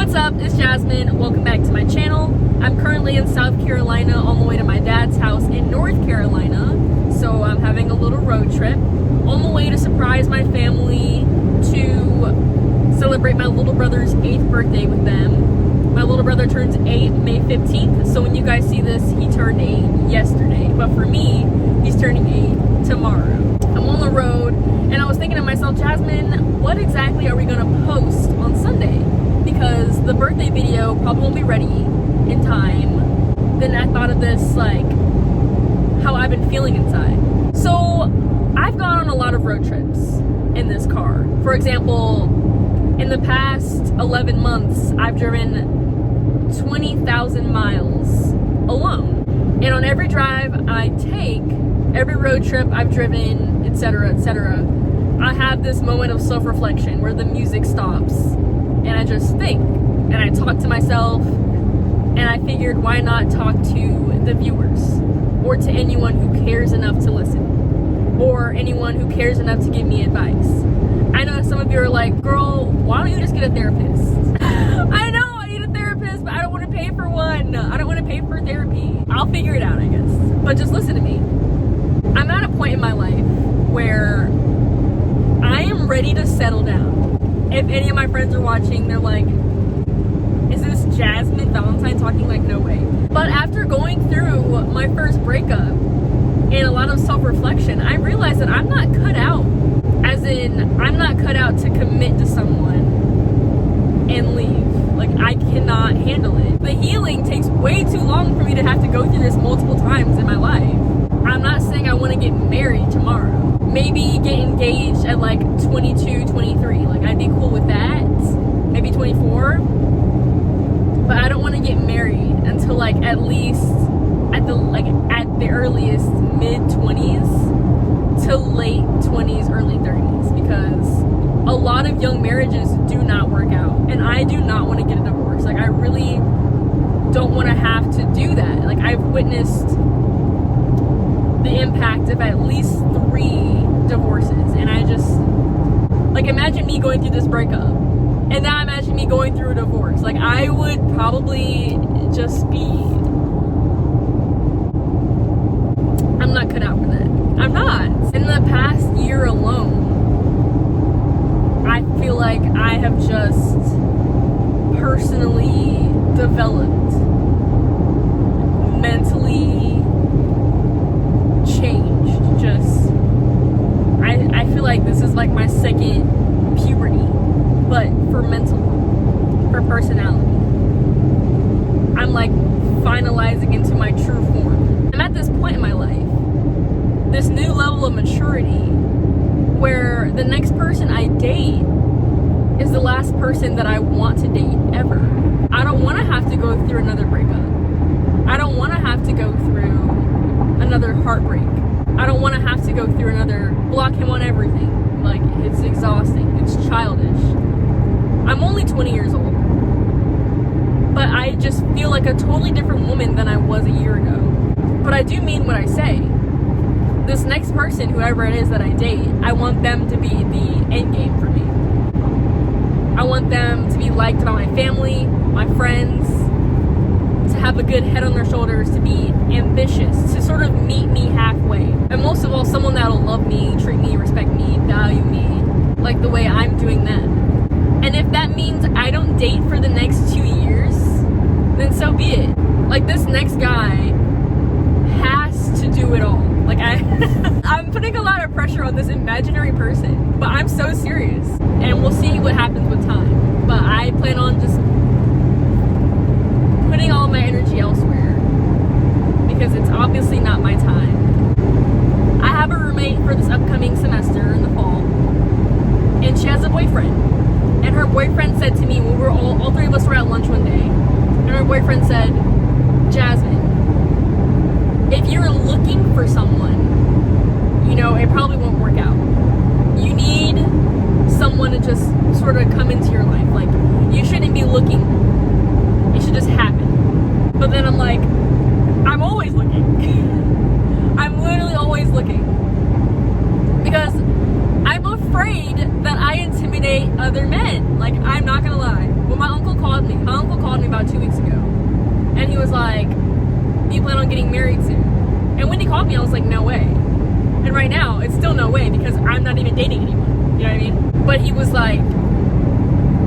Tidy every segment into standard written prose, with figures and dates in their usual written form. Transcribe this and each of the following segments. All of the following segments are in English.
What's up? It's Jasmine. Welcome back to my channel. I'm currently in South Carolina on the way to my dad's house in North Carolina. So I'm having a little road trip on the way to surprise my family, to celebrate my little brother's 8th birthday with them. My little brother turns 8 May 15th. So when you guys see this, he turned 8 yesterday. But for me, he's turning 8 tomorrow. I'm on the road and I was thinking to myself, Jasmine, what exactly are we going to post on Sunday? Because the birthday video probably won't be ready in time. Then I thought of this, like, how I've been feeling inside. So I've gone on a lot of road trips in this car. For example, in the past 11 months, I've driven 20,000 miles alone. And on every drive I take, every road trip I've driven, etc., I have this moment of self-reflection where the music stops and I just think and I talk to myself, and I figured, why not talk to the viewers or to anyone who cares enough to listen or anyone who cares enough to give me advice. I know some of you are like, girl, why don't you just get a therapist? I know I need a therapist, but I don't want to pay for one. I don't want to pay for therapy. I'll figure it out, I guess. But just listen to me. I'm at a point in my life where I am ready to settle down. If any of my friends are watching, they're like, is this Jasmine Valentine talking? Like, no way. But after going through my first breakup and a lot of self-reflection, I realized that I'm not cut out. As in, I'm not cut out to commit to someone and leave. Like, I cannot handle it. The healing takes way too long for me to have to go through this multiple times in my life. I'm not saying I want to get married tomorrow. Maybe get engaged at like 22, 23. Like, I'd be cool with that. Maybe 24. But I don't want to get married until like at least at the earliest mid-20s to late 20s, early 30s, because a lot of young marriages do not work out, and I do not want to get a divorce. Like, I really don't want to have to do that. Like, I've witnessed the impact of at least 3 divorces, and I just, like, imagine me going through this breakup and now imagine me going through a divorce. Like, I would probably just be, I'm not cut out for that. I'm not. In the past year alone, I feel like I have just personally developed, mentally changed. Just, I feel like this is like my second puberty, but for mental, for personality. I'm like finalizing into my true form. I'm at this point in my life, this new level of maturity, where the next person I date is the last person that I want to date ever. I don't want to have to go through another breakup. I don't want to have to go through another heartbreak. I don't want to have to go through another block him on everything. Like, it's exhausting. It's childish. I'm only 20 years old, but I just feel like a totally different woman than I was a year ago. But I do mean what I say. This next person, whoever it is that I date, I want them to be the end game for me. I want them to be liked by my family, my friends, to have a good head on their shoulders, to be ambitious, to sort of meet me halfway. And most of all, someone that'll love me, treat me, respect me, value me, like the way I'm doing them. And if that means I don't date for the next 2 years, then so be it. Like, this next guy has to do it all. Like, I'm putting a lot of pressure on this imaginary person, but I'm so serious. And we'll see what happens with time. But I plan on just putting all of my energy elsewhere, because it's obviously not my time. I have a roommate for this upcoming semester in the fall, and she has a boyfriend. And her boyfriend said to me, when we were all 3 of us were at lunch one day, and her boyfriend said, Jasmine, if you're looking for someone, you know, it probably won't work out. You need someone to just sort of come into your life. Like, you shouldn't be looking. It should just happen. But then I'm like, I'm always looking. I'm literally always looking. Because I'm afraid that I intimidate other men. Like, I'm not gonna lie. When my uncle called me was like, do you plan on getting married soon? And when he called me, I was like, no way. And right now, it's still no way because I'm not even dating anyone. You know what I mean? But he was like,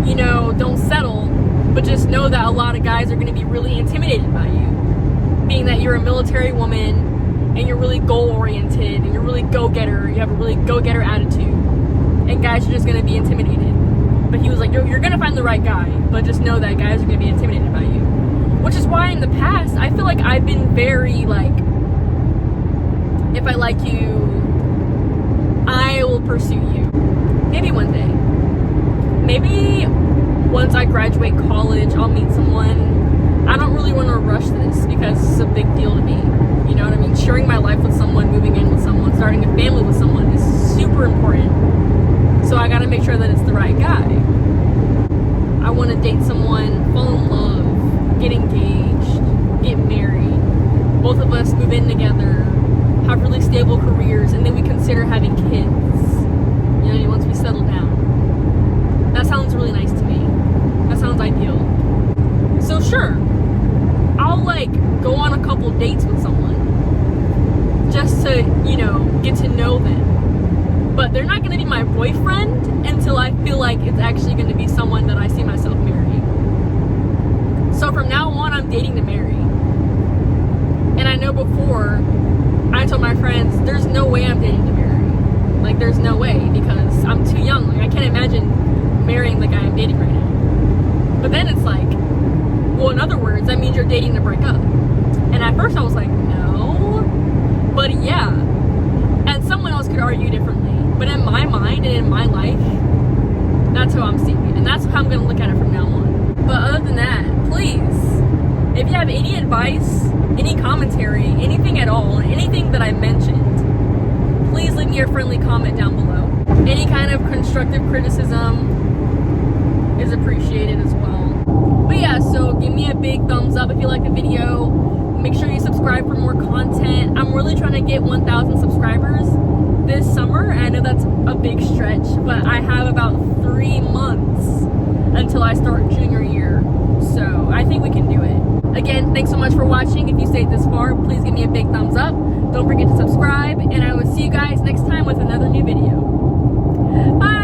you know, don't settle, but just know that a lot of guys are going to be really intimidated by you. Being that you're a military woman and you're really goal-oriented and you're really go-getter, you have a really go-getter attitude, and guys are just going to be intimidated. But he was like, you're going to find the right guy, but just know that guys are going to be intimidated by you. Which is why in the past, I feel like I've been very like, if I like you, I will pursue you. Maybe one day. Maybe once I graduate college, I'll meet someone. I don't really want to rush this because it's a big deal to me. You know what I mean? Sharing my life with someone, moving in with someone, starting a family with someone is super important. So I gotta make sure that it's the right guy. I want to date someone, fall in love, get engaged, get married. Both of us move in together, have really stable careers, and then we consider having kids. You know, once we settle down. That sounds really nice to me. That sounds ideal. So sure, I'll like go on a couple dates with someone just to, you know, get to know them. But they're not going to be my boyfriend until I feel like it's actually going to be someone that I see myself marrying. So from now on, I'm dating to marry. And I know before, I told my friends, there's no way I'm dating to marry. Like, there's no way, because I'm too young. Like, I can't imagine marrying the guy I'm dating right now. But then it's like, well, in other words, that means you're dating to break up. And at first I was like, no. But yeah. And someone else could argue differently. But in my mind and in my life, that's how I'm seeing it. And that's how I'm going to look at it from now on. But other than that, please, if you have any advice, any commentary, anything at all, anything that I mentioned, please leave me a friendly comment down below. Any kind of constructive criticism is appreciated as well. But yeah, so give me a big thumbs up if you like the video. Make sure you subscribe for more content. I'm really trying to get 1,000 subscribers this summer. I know that's a big stretch, but I have about 3 months until I start junior year. So I think we can do it. Again, thanks so much for watching. If you stayed this far, please give me a big thumbs up. Don't forget to subscribe, and I will see you guys next time with another new video. Bye!